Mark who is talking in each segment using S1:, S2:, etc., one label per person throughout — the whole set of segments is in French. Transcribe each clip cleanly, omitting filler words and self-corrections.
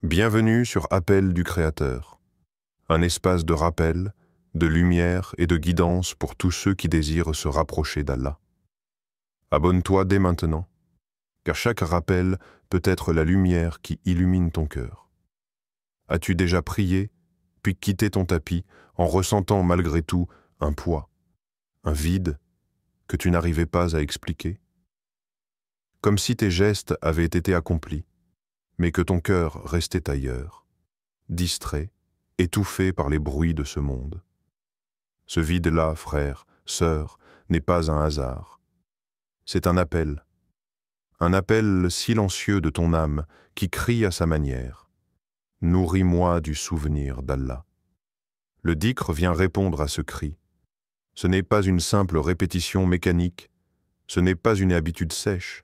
S1: Bienvenue sur Appel du Créateur, un espace de rappel, de lumière et de guidance pour tous ceux qui désirent se rapprocher d'Allah. Abonne-toi dès maintenant, car chaque rappel peut être la lumière qui illumine ton cœur. As-tu déjà prié, puis quitté ton tapis en ressentant malgré tout un poids, un vide que tu n'arrivais pas à expliquer? Comme si tes gestes avaient été accomplis, mais que ton cœur restait ailleurs, distrait, étouffé par les bruits de ce monde. Ce vide-là, frère, sœur, n'est pas un hasard. C'est un appel silencieux de ton âme qui crie à sa manière. Nourris-moi du souvenir d'Allah. Le dhikr vient répondre à ce cri. Ce n'est pas une simple répétition mécanique, ce n'est pas une habitude sèche,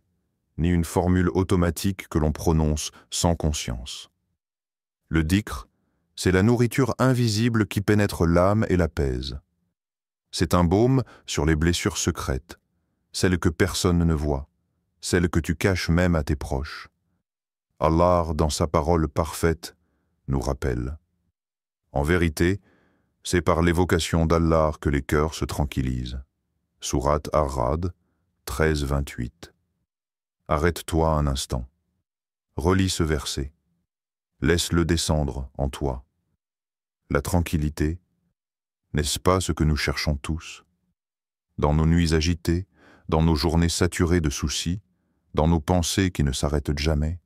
S1: ni une formule automatique que l'on prononce sans conscience. Le dhikr, c'est la nourriture invisible qui pénètre l'âme et l'apaise. C'est un baume sur les blessures secrètes, celles que personne ne voit, celles que tu caches même à tes proches. Allah, dans sa parole parfaite, nous rappelle. En vérité, c'est par l'évocation d'Allah que les cœurs se tranquillisent. Sourate Ar-Ra'd, 13-28. Arrête-toi un instant. Relis ce verset. Laisse-le descendre en toi. La tranquillité, n'est-ce pas ce que nous cherchons tous? Dans nos nuits agitées, dans nos journées saturées de soucis, dans nos pensées qui ne s'arrêtent jamais.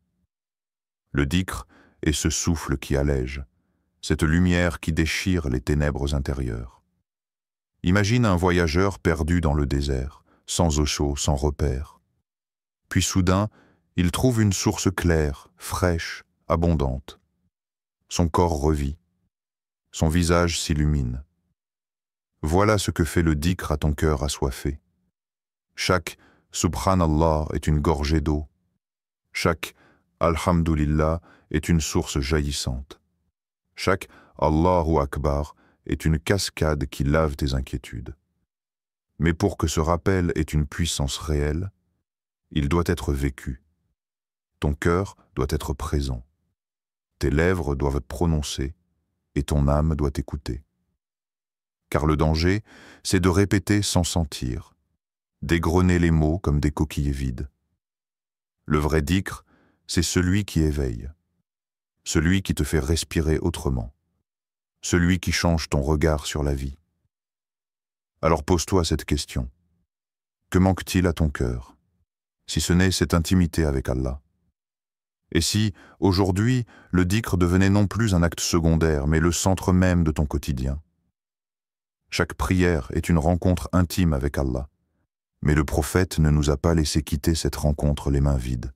S1: Le dhikr est ce souffle qui allège, cette lumière qui déchire les ténèbres intérieures. Imagine un voyageur perdu dans le désert, sans eau chaude, sans repère. Puis soudain, il trouve une source claire, fraîche, abondante. Son corps revit, son visage s'illumine. Voilà ce que fait le dhikr à ton cœur assoiffé. Chaque Subhanallah est une gorgée d'eau. Chaque Alhamdulillah est une source jaillissante. Chaque Allahu Akbar est une cascade qui lave tes inquiétudes. Mais pour que ce rappel ait une puissance réelle, il doit être vécu. Ton cœur doit être présent. Tes lèvres doivent prononcer et ton âme doit écouter. Car le danger, c'est de répéter sans sentir, d'égrener les mots comme des coquilles vides. Le vrai dhikr, c'est celui qui éveille, celui qui te fait respirer autrement, celui qui change ton regard sur la vie. Alors pose-toi cette question. Que manque-t-il à ton cœur, si ce n'est cette intimité avec Allah? Et si, aujourd'hui, le dhikr devenait non plus un acte secondaire, mais le centre même de ton quotidien? Chaque prière est une rencontre intime avec Allah, mais le prophète ne nous a pas laissé quitter cette rencontre les mains vides.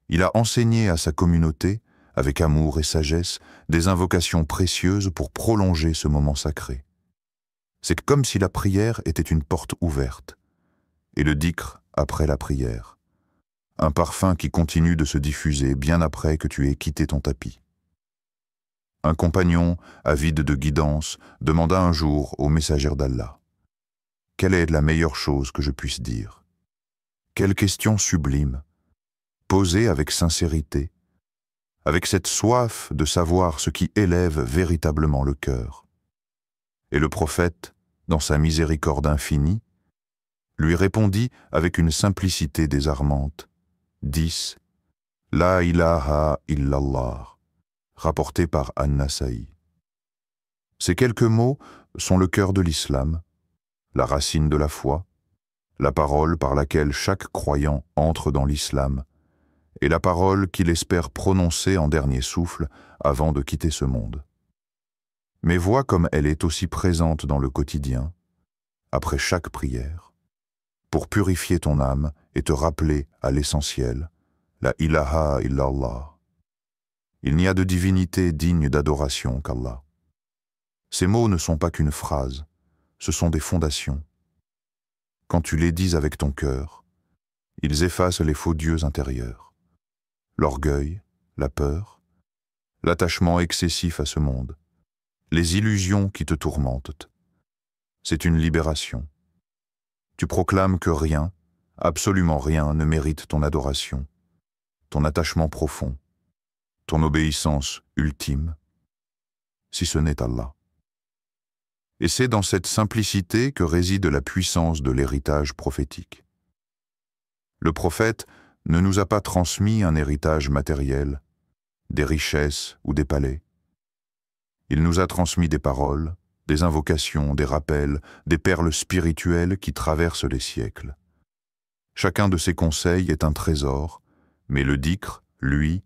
S1: Il a enseigné à sa communauté, avec amour et sagesse, des invocations précieuses pour prolonger ce moment sacré. C'est comme si la prière était une porte ouverte, et le dhikr après la prière. Un parfum qui continue de se diffuser bien après que tu aies quitté ton tapis. Un compagnon, avide de guidance, demanda un jour au messager d'Allah: « Quelle est la meilleure chose que je puisse dire ?» Quelle question sublime, posée avec sincérité, avec cette soif de savoir ce qui élève véritablement le cœur. Et le prophète, dans sa miséricorde infinie, lui répondit avec une simplicité désarmante. 10. La ilaha illallah, rapporté par An-Nasa'i. Ces quelques mots sont le cœur de l'islam, la racine de la foi, la parole par laquelle chaque croyant entre dans l'islam, et la parole qu'il espère prononcer en dernier souffle avant de quitter ce monde. Mais vois comme elle est aussi présente dans le quotidien, après chaque prière, pour purifier ton âme et te rappeler à l'essentiel, la ilaha illallah. Il n'y a de divinité digne d'adoration qu'Allah. Ces mots ne sont pas qu'une phrase, ce sont des fondations. Quand tu les dis avec ton cœur, ils effacent les faux dieux intérieurs, l'orgueil, la peur, l'attachement excessif à ce monde, les illusions qui te tourmentent. C'est une libération. Tu proclames que rien, absolument rien, ne mérite ton adoration, ton attachement profond, ton obéissance ultime, si ce n'est Allah. Et c'est dans cette simplicité que réside la puissance de l'héritage prophétique. Le prophète ne nous a pas transmis un héritage matériel, des richesses ou des palais. Il nous a transmis des paroles, des invocations, des rappels, des perles spirituelles qui traversent les siècles. Chacun de ces conseils est un trésor, mais le dhikr, lui,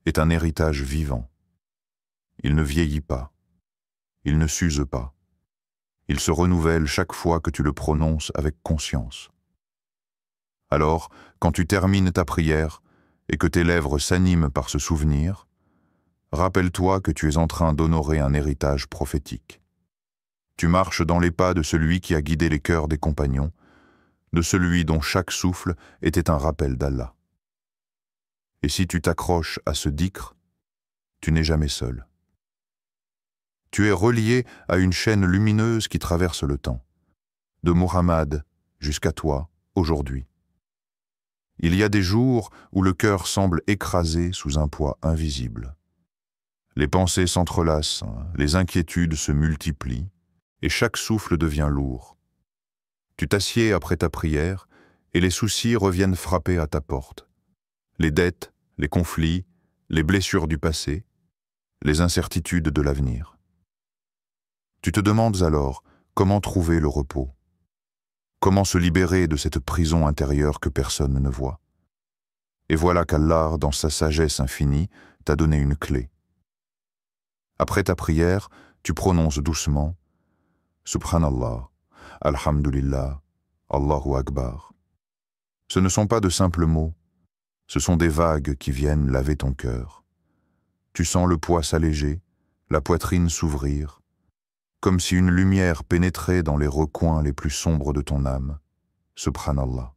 S1: est un héritage vivant. Il ne vieillit pas, il ne s'use pas. Il se renouvelle chaque fois que tu le prononces avec conscience. Alors, quand tu termines ta prière et que tes lèvres s'animent par ce souvenir, rappelle-toi que tu es en train d'honorer un héritage prophétique. Tu marches dans les pas de celui qui a guidé les cœurs des compagnons, de celui dont chaque souffle était un rappel d'Allah. Et si tu t'accroches à ce dhikr, tu n'es jamais seul. Tu es relié à une chaîne lumineuse qui traverse le temps, de Muhammad jusqu'à toi, aujourd'hui. Il y a des jours où le cœur semble écrasé sous un poids invisible. Les pensées s'entrelacent, les inquiétudes se multiplient, et chaque souffle devient lourd. Tu t'assieds après ta prière, et les soucis reviennent frapper à ta porte. Les dettes, les conflits, les blessures du passé, les incertitudes de l'avenir. Tu te demandes alors comment trouver le repos, comment se libérer de cette prison intérieure que personne ne voit. Et voilà qu'Allah, dans sa sagesse infinie, t'a donné une clé. Après ta prière, tu prononces doucement « Subhanallah, Alhamdulillah, Allahu Akbar ». Ce ne sont pas de simples mots, ce sont des vagues qui viennent laver ton cœur. Tu sens le poids s'alléger, la poitrine s'ouvrir, comme si une lumière pénétrait dans les recoins les plus sombres de ton âme. Subhanallah.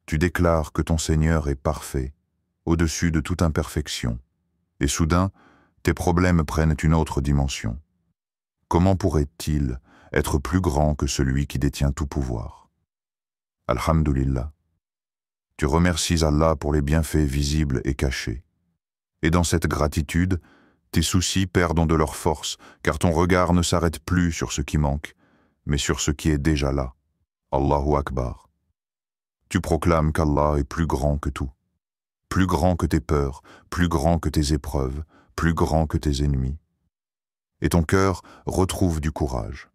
S1: Tu déclares que ton Seigneur est parfait, au-dessus de toute imperfection, et soudain, tes problèmes prennent une autre dimension. Comment pourrait-il être plus grand que celui qui détient tout pouvoir? Alhamdulillah. Tu remercies Allah pour les bienfaits visibles et cachés. Et dans cette gratitude, tes soucis perdent de leur force, car ton regard ne s'arrête plus sur ce qui manque, mais sur ce qui est déjà là. Allahu Akbar. Tu proclames qu'Allah est plus grand que tout, plus grand que tes peurs, plus grand que tes épreuves, plus grand que tes ennemis. Et ton cœur retrouve du courage.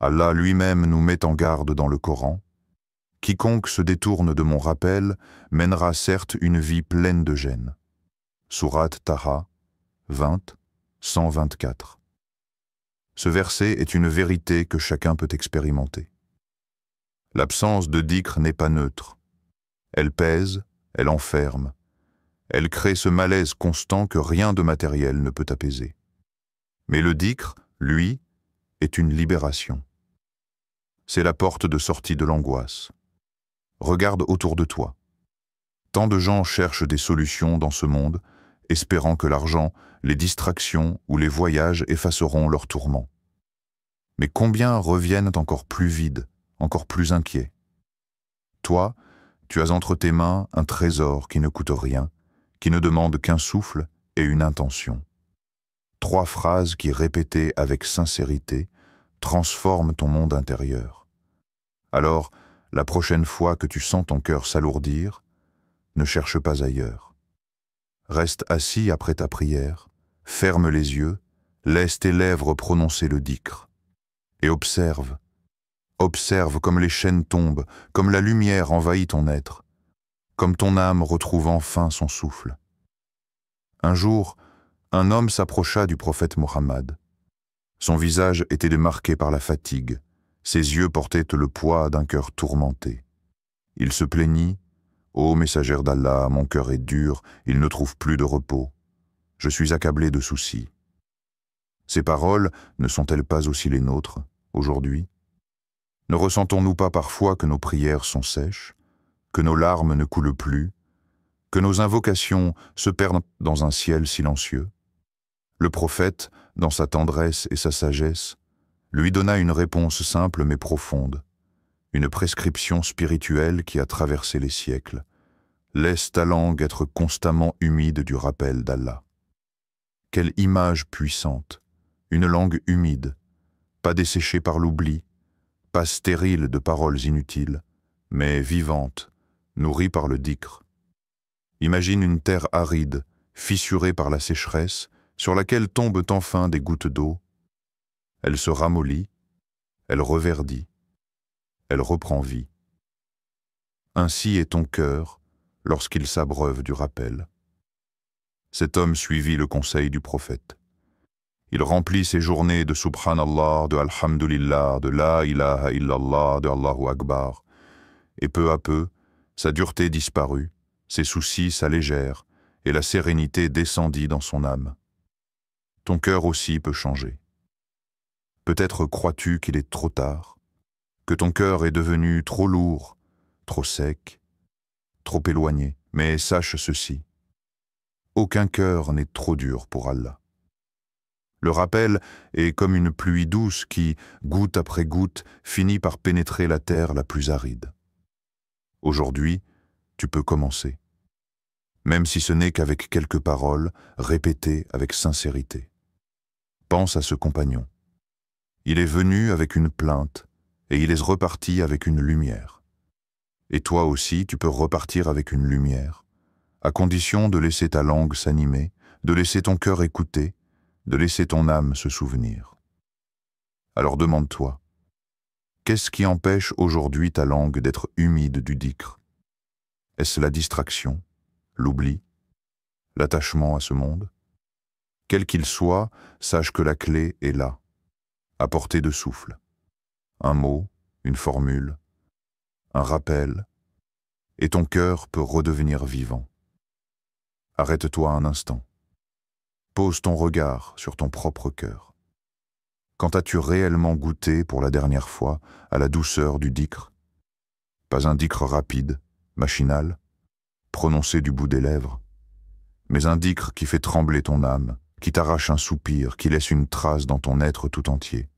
S1: Allah lui-même nous met en garde dans le Coran. Quiconque se détourne de mon rappel mènera certes une vie pleine de gêne. Sourate Taha 20, 124. Ce verset est une vérité que chacun peut expérimenter. L'absence de dhikr n'est pas neutre. Elle pèse, elle enferme. Elle crée ce malaise constant que rien de matériel ne peut apaiser. Mais le dhikr, lui, est une libération. C'est la porte de sortie de l'angoisse. Regarde autour de toi. Tant de gens cherchent des solutions dans ce monde, espérant que l'argent, les distractions ou les voyages effaceront leurs tourments. Mais combien reviennent encore plus vides, encore plus inquiets? Toi, tu as entre tes mains un trésor qui ne coûte rien, qui ne demande qu'un souffle et une intention. 3 phrases qui, répétées avec sincérité, transforment ton monde intérieur. Alors, la prochaine fois que tu sens ton cœur s'alourdir, ne cherche pas ailleurs. Reste assis après ta prière, ferme les yeux, laisse tes lèvres prononcer le dhikr. Et observe. Observe comme les chaînes tombent, comme la lumière envahit ton être, comme ton âme retrouve enfin son souffle. Un jour, un homme s'approcha du prophète Mohammed. Son visage était démarqué par la fatigue, ses yeux portaient le poids d'un cœur tourmenté. Il se plaignit. « Ô messagère d'Allah, mon cœur est dur, il ne trouve plus de repos. Je suis accablé de soucis. » Ces paroles ne sont-elles pas aussi les nôtres, aujourd'hui? Ne ressentons-nous pas parfois que nos prières sont sèches, que nos larmes ne coulent plus, que nos invocations se perdent dans un ciel silencieux? Le prophète, dans sa tendresse et sa sagesse, lui donna une réponse simple mais profonde. Une prescription spirituelle qui a traversé les siècles. Laisse ta langue être constamment humide du rappel d'Allah. Quelle image puissante, une langue humide, pas desséchée par l'oubli, pas stérile de paroles inutiles, mais vivante, nourrie par le dhikr. Imagine une terre aride, fissurée par la sécheresse, sur laquelle tombent enfin des gouttes d'eau. Elle se ramollit, elle reverdit, elle reprend vie. Ainsi est ton cœur lorsqu'il s'abreuve du rappel. Cet homme suivit le conseil du prophète. Il remplit ses journées de Subhanallah, de Alhamdulillah, de La ilaha illallah, de Allahu Akbar. Et peu à peu, sa dureté disparut, ses soucis s'allégèrent, et la sérénité descendit dans son âme. Ton cœur aussi peut changer. Peut-être crois-tu qu'il est trop tard, que ton cœur est devenu trop lourd, trop sec, trop éloigné. Mais sache ceci, aucun cœur n'est trop dur pour Allah. Le rappel est comme une pluie douce qui, goutte après goutte, finit par pénétrer la terre la plus aride. Aujourd'hui, tu peux commencer, même si ce n'est qu'avec quelques paroles, répétées avec sincérité. Pense à ce compagnon. Il est venu avec une plainte, et il est reparti avec une lumière. Et toi aussi, tu peux repartir avec une lumière, à condition de laisser ta langue s'animer, de laisser ton cœur écouter, de laisser ton âme se souvenir. Alors demande-toi, qu'est-ce qui empêche aujourd'hui ta langue d'être humide du dhikr? Est-ce la distraction, l'oubli, l'attachement à ce monde? Quel qu'il soit, sache que la clé est là, à portée de souffle. Un mot, une formule, un rappel, et ton cœur peut redevenir vivant. Arrête-toi un instant. Pose ton regard sur ton propre cœur. Quand as-tu réellement goûté pour la dernière fois à la douceur du dhikr? Pas un dhikr rapide, machinal, prononcé du bout des lèvres, mais un dhikr qui fait trembler ton âme, qui t'arrache un soupir, qui laisse une trace dans ton être tout entier.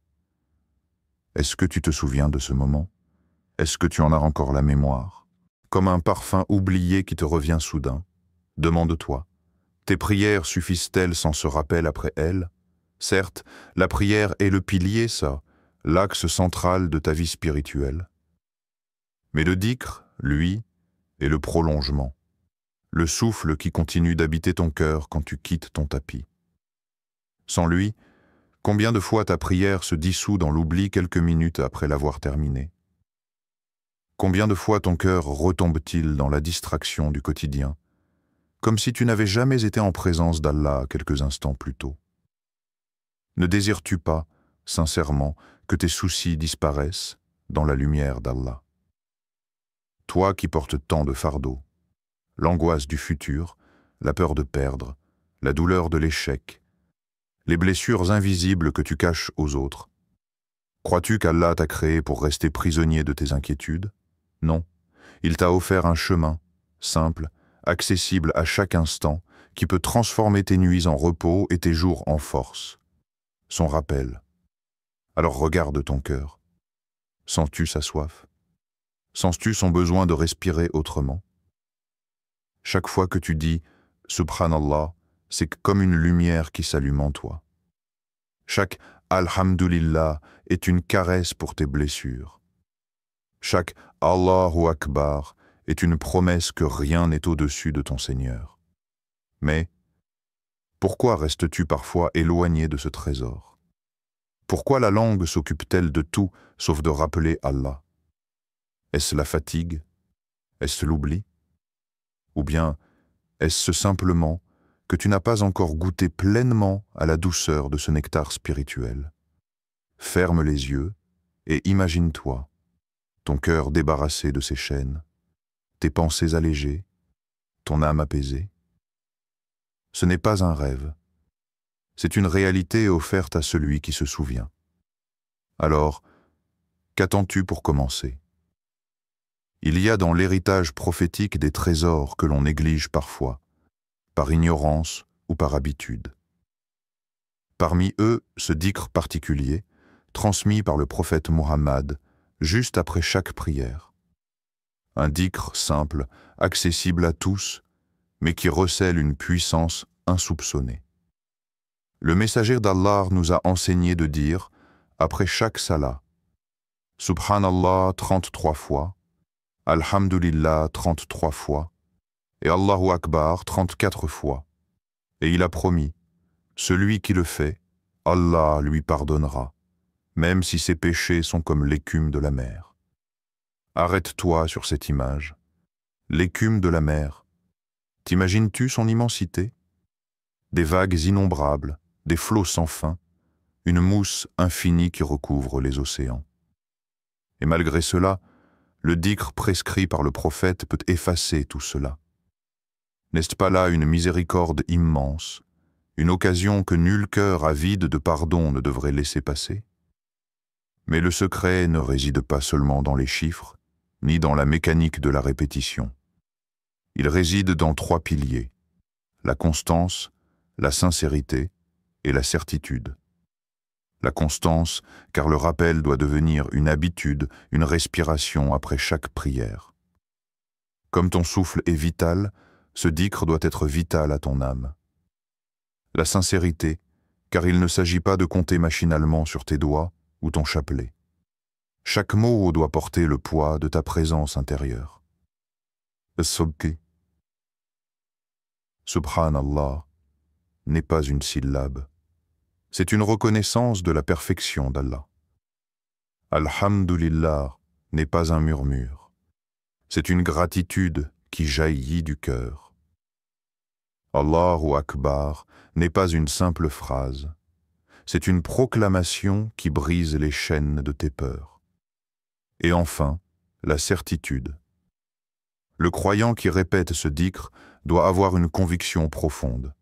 S1: Est-ce que tu te souviens de ce moment? Est-ce que tu en as encore la mémoire? Comme un parfum oublié qui te revient soudain, demande-toi, tes prières suffisent-elles sans ce rappel après elles? Certes, la prière est le pilier, ça, l'axe central de ta vie spirituelle. Mais le dhikr, lui, est le prolongement, le souffle qui continue d'habiter ton cœur quand tu quittes ton tapis. Sans lui, combien de fois ta prière se dissout dans l'oubli quelques minutes après l'avoir terminée? Combien de fois ton cœur retombe-t-il dans la distraction du quotidien, comme si tu n'avais jamais été en présence d'Allah quelques instants plus tôt? Ne désires-tu pas, sincèrement, que tes soucis disparaissent dans la lumière d'Allah? Toi qui portes tant de fardeaux, l'angoisse du futur, la peur de perdre, la douleur de l'échec, les blessures invisibles que tu caches aux autres, crois-tu qu'Allah t'a créé pour rester prisonnier de tes inquiétudes? Non, il t'a offert un chemin, simple, accessible à chaque instant, qui peut transformer tes nuits en repos et tes jours en force. Son rappel. Alors regarde ton cœur. Sens-tu sa soif? Sens-tu son besoin de respirer autrement? Chaque fois que tu dis « Subhanallah », c'est comme une lumière qui s'allume en toi. Chaque « Alhamdulillah » est une caresse pour tes blessures. Chaque « Allahu Akbar » est une promesse que rien n'est au-dessus de ton Seigneur. Mais pourquoi restes-tu parfois éloigné de ce trésor? Pourquoi la langue s'occupe-t-elle de tout sauf de rappeler Allah? Est-ce la fatigue? Est-ce l'oubli? Ou bien est-ce simplement que tu n'as pas encore goûté pleinement à la douceur de ce nectar spirituel? Ferme les yeux et imagine-toi, ton cœur débarrassé de ses chaînes, tes pensées allégées, ton âme apaisée. Ce n'est pas un rêve, c'est une réalité offerte à celui qui se souvient. Alors, qu'attends-tu pour commencer? Il y a dans l'héritage prophétique des trésors que l'on néglige parfois, par ignorance ou par habitude. Parmi eux, ce dhikr particulier, transmis par le prophète Muhammad, juste après chaque prière. Un dhikr simple, accessible à tous, mais qui recèle une puissance insoupçonnée. Le messager d'Allah nous a enseigné de dire, après chaque salat, Subhanallah 33 fois, Alhamdulillah 33 fois, et Allahu Akbar 34 fois. Et il a promis, celui qui le fait, Allah lui pardonnera, même si ses péchés sont comme l'écume de la mer. Arrête-toi sur cette image. L'écume de la mer. T'imagines-tu son immensité? Des vagues innombrables, des flots sans fin, une mousse infinie qui recouvre les océans. Et malgré cela, le dhikr prescrit par le prophète peut effacer tout cela. N'est-ce pas là une miséricorde immense, une occasion que nul cœur avide de pardon ne devrait laisser passer? Mais le secret ne réside pas seulement dans les chiffres, ni dans la mécanique de la répétition. Il réside dans 3 piliers, la constance, la sincérité et la certitude. La constance, car le rappel doit devenir une habitude, une respiration après chaque prière. Comme ton souffle est vital, ce dhikr doit être vital à ton âme. La sincérité, car il ne s'agit pas de compter machinalement sur tes doigts ou ton chapelet. Chaque mot doit porter le poids de ta présence intérieure. As-Subki. Subhanallah n'est pas une syllabe. C'est une reconnaissance de la perfection d'Allah. Alhamdulillah n'est pas un murmure. C'est une gratitude qui jaillit du cœur. Allahu Akbar n'est pas une simple phrase. C'est une proclamation qui brise les chaînes de tes peurs. Et enfin, la certitude. Le croyant qui répète ce dhikr doit avoir une conviction profonde.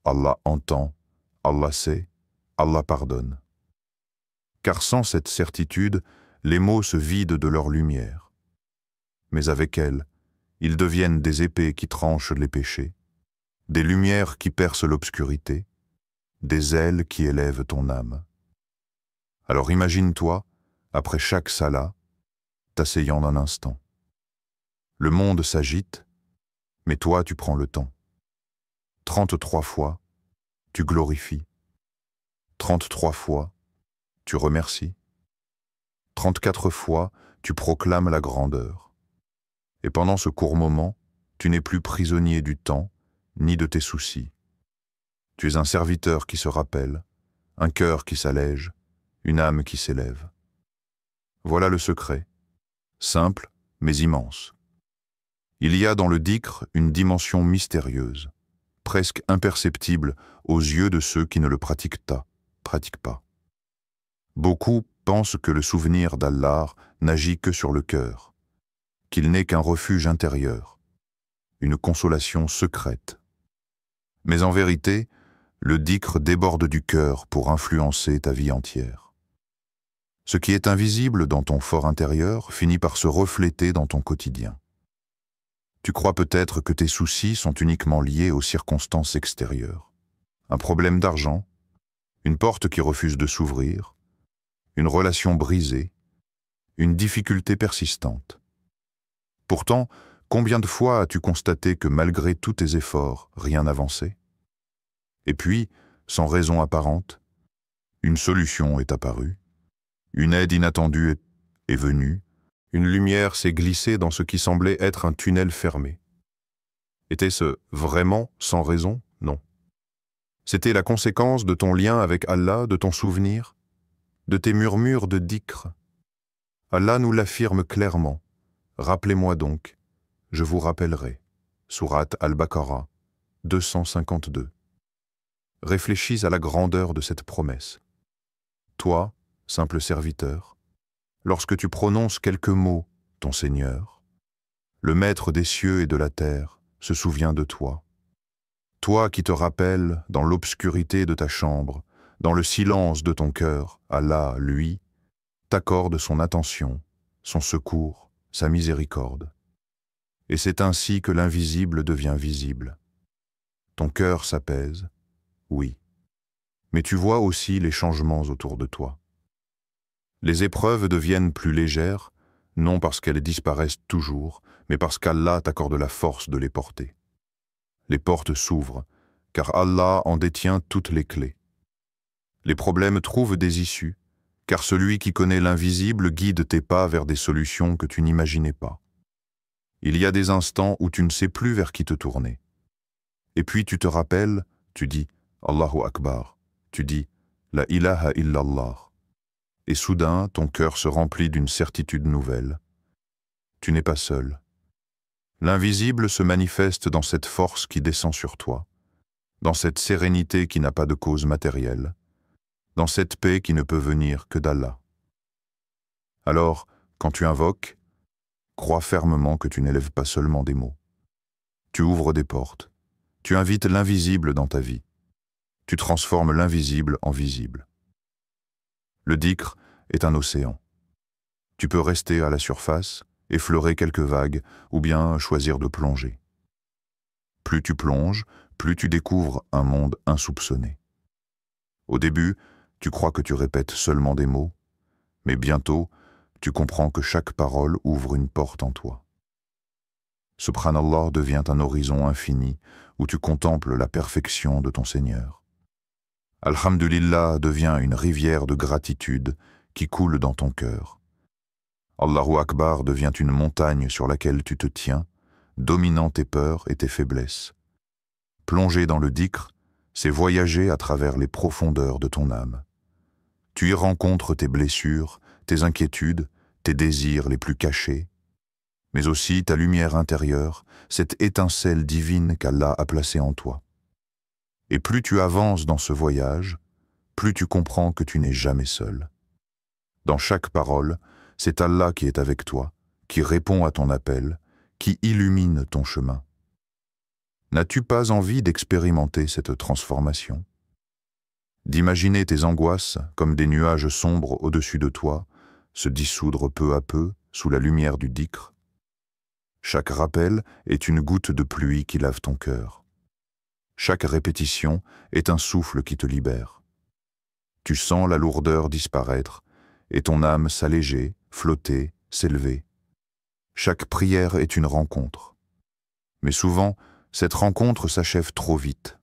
S1: Allah entend, Allah sait, Allah pardonne. Car sans cette certitude, les mots se vident de leur lumière. Mais avec elle, ils deviennent des épées qui tranchent les péchés, des lumières qui percent l'obscurité, des ailes qui élèvent ton âme. Alors imagine-toi, après chaque salat, t'asseyant un instant. Le monde s'agite, mais toi tu prends le temps. 33 fois, tu glorifies. 33 fois, tu remercies. 34 fois, tu proclames la grandeur. Et pendant ce court moment, tu n'es plus prisonnier du temps, ni de tes soucis. Tu es un serviteur qui se rappelle, un cœur qui s'allège, une âme qui s'élève. Voilà le secret, simple mais immense. Il y a dans le dhikr une dimension mystérieuse, presque imperceptible aux yeux de ceux qui ne le pratiquent pas. Beaucoup pensent que le souvenir d'Allah n'agit que sur le cœur, qu'il n'est qu'un refuge intérieur, une consolation secrète. Mais en vérité, le dhikr déborde du cœur pour influencer ta vie entière. Ce qui est invisible dans ton fort intérieur finit par se refléter dans ton quotidien. Tu crois peut-être que tes soucis sont uniquement liés aux circonstances extérieures. Un problème d'argent, une porte qui refuse de s'ouvrir, une relation brisée, une difficulté persistante. Pourtant, combien de fois as-tu constaté que malgré tous tes efforts, rien n'avançait? Et puis, sans raison apparente, une solution est apparue, une aide inattendue est venue, une lumière s'est glissée dans ce qui semblait être un tunnel fermé. Était-ce vraiment sans raison? Non. C'était la conséquence de ton lien avec Allah, de ton souvenir, de tes murmures de dhikr. Allah nous l'affirme clairement. Rappelez-moi donc, je vous rappellerai. Sourate Al-Baqarah, 252. Réfléchis à la grandeur de cette promesse. Toi, simple serviteur, lorsque tu prononces quelques mots, ton Seigneur, le Maître des cieux et de la terre, se souvient de toi. Toi qui te rappelles, dans l'obscurité de ta chambre, dans le silence de ton cœur, Allah, lui, t'accorde son attention, son secours, sa miséricorde. Et c'est ainsi que l'invisible devient visible. Ton cœur s'apaise, oui, mais tu vois aussi les changements autour de toi. Les épreuves deviennent plus légères, non parce qu'elles disparaissent toujours, mais parce qu'Allah t'accorde la force de les porter. Les portes s'ouvrent, car Allah en détient toutes les clés. Les problèmes trouvent des issues, car celui qui connaît l'invisible guide tes pas vers des solutions que tu n'imaginais pas. Il y a des instants où tu ne sais plus vers qui te tourner. Et puis tu te rappelles, tu dis « Allahu Akbar », tu dis « La ilaha illallah ». Et soudain, ton cœur se remplit d'une certitude nouvelle. Tu n'es pas seul. L'invisible se manifeste dans cette force qui descend sur toi, dans cette sérénité qui n'a pas de cause matérielle, dans cette paix qui ne peut venir que d'Allah. Alors, quand tu invoques, crois fermement que tu n'élèves pas seulement des mots. Tu ouvres des portes, tu invites l'invisible dans ta vie, tu transformes l'invisible en visible. Le dhikr est un océan. Tu peux rester à la surface, effleurer quelques vagues, ou bien choisir de plonger. Plus tu plonges, plus tu découvres un monde insoupçonné. Au début, tu crois que tu répètes seulement des mots, mais bientôt, tu comprends que chaque parole ouvre une porte en toi. Subhanallah devient un horizon infini où tu contemples la perfection de ton Seigneur. Alhamdulillah devient une rivière de gratitude qui coule dans ton cœur. Allahu Akbar devient une montagne sur laquelle tu te tiens, dominant tes peurs et tes faiblesses. Plonger dans le dhikr, c'est voyager à travers les profondeurs de ton âme. Tu y rencontres tes blessures, tes inquiétudes, tes désirs les plus cachés, mais aussi ta lumière intérieure, cette étincelle divine qu'Allah a placée en toi. Et plus tu avances dans ce voyage, plus tu comprends que tu n'es jamais seul. Dans chaque parole, c'est Allah qui est avec toi, qui répond à ton appel, qui illumine ton chemin. N'as-tu pas envie d'expérimenter cette transformation? D'imaginer tes angoisses comme des nuages sombres au-dessus de toi, se dissoudre peu à peu sous la lumière du dhikr? Chaque rappel est une goutte de pluie qui lave ton cœur. Chaque répétition est un souffle qui te libère. Tu sens la lourdeur disparaître et ton âme s'alléger, flotter, s'élever. Chaque prière est une rencontre. Mais souvent, cette rencontre s'achève trop vite.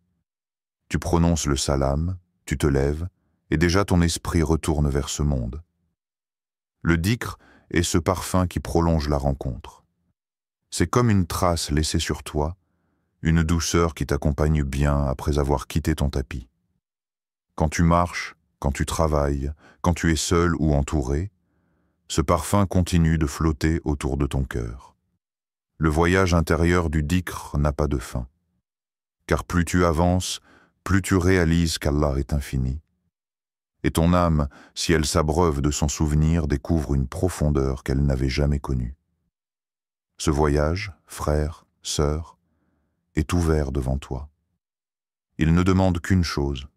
S1: Tu prononces le salam, tu te lèves, et déjà ton esprit retourne vers ce monde. Le dhikr est ce parfum qui prolonge la rencontre. C'est comme une trace laissée sur toi, une douceur qui t'accompagne bien après avoir quitté ton tapis. Quand tu marches, quand tu travailles, quand tu es seul ou entouré, ce parfum continue de flotter autour de ton cœur. Le voyage intérieur du dhikr n'a pas de fin. Car plus tu avances, plus tu réalises qu'Allah est infini. Et ton âme, si elle s'abreuve de son souvenir, découvre une profondeur qu'elle n'avait jamais connue. Ce voyage, frère, sœur, est ouvert devant toi. Il ne demande qu'une chose,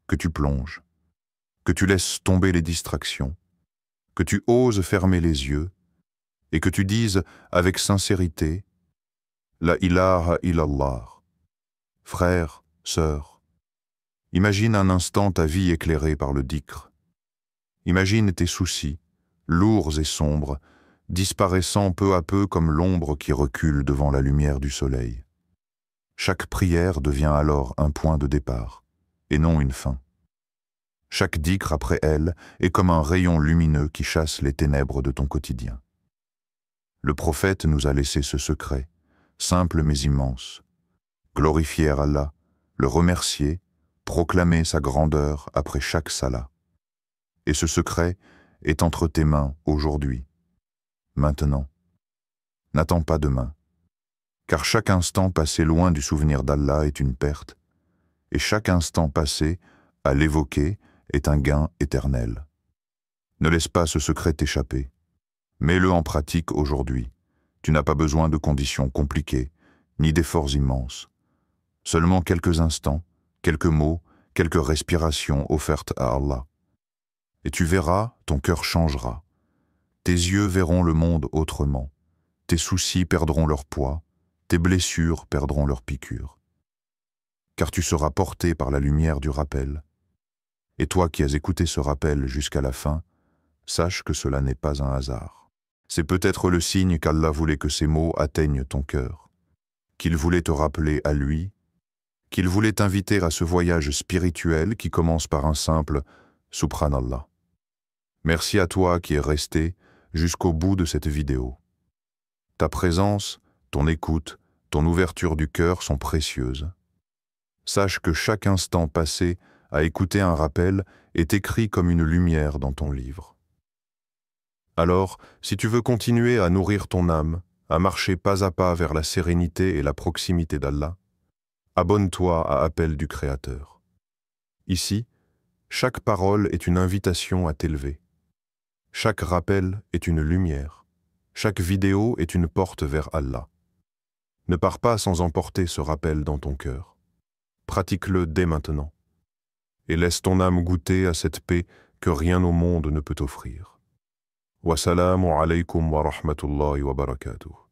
S1: que tu plonges, que tu laisses tomber les distractions, que tu oses fermer les yeux et que tu dises avec sincérité « La ilaha illallah ». Frère, sœur, imagine un instant ta vie éclairée par le dhikr. Imagine tes soucis, lourds et sombres, disparaissant peu à peu comme l'ombre qui recule devant la lumière du soleil. Chaque prière devient alors un point de départ, et non une fin. Chaque dhikr après elle est comme un rayon lumineux qui chasse les ténèbres de ton quotidien. Le prophète nous a laissé ce secret, simple mais immense. Glorifier Allah, le remercier, proclamer sa grandeur après chaque salat. Et ce secret est entre tes mains aujourd'hui, maintenant. N'attends pas demain, car chaque instant passé loin du souvenir d'Allah est une perte, et chaque instant passé à l'évoquer est un gain éternel. Ne laisse pas ce secret t'échapper. Mets-le en pratique aujourd'hui. Tu n'as pas besoin de conditions compliquées, ni d'efforts immenses. Seulement quelques instants, quelques mots, quelques respirations offertes à Allah. Et tu verras, ton cœur changera. Tes yeux verront le monde autrement. Tes soucis perdront leur poids, tes blessures perdront leur piqûre. Car tu seras porté par la lumière du rappel. Et toi qui as écouté ce rappel jusqu'à la fin, sache que cela n'est pas un hasard. C'est peut-être le signe qu'Allah voulait que ces mots atteignent ton cœur, qu'il voulait te rappeler à lui, qu'il voulait t'inviter à ce voyage spirituel qui commence par un simple « Subhanallah ». Merci à toi qui es resté jusqu'au bout de cette vidéo. Ta présence, ton écoute, ton ouverture du cœur sont précieuses. Sache que chaque instant passé à écouter un rappel est écrit comme une lumière dans ton livre. Alors, si tu veux continuer à nourrir ton âme, à marcher pas à pas vers la sérénité et la proximité d'Allah, abonne-toi à Appel du Créateur. Ici, chaque parole est une invitation à t'élever. Chaque rappel est une lumière. Chaque vidéo est une porte vers Allah. Ne pars pas sans emporter ce rappel dans ton cœur. Pratique-le dès maintenant. Et laisse ton âme goûter à cette paix que rien au monde ne peut offrir. Wassalamu alaykum wa rahmatullahi wa barakatuh.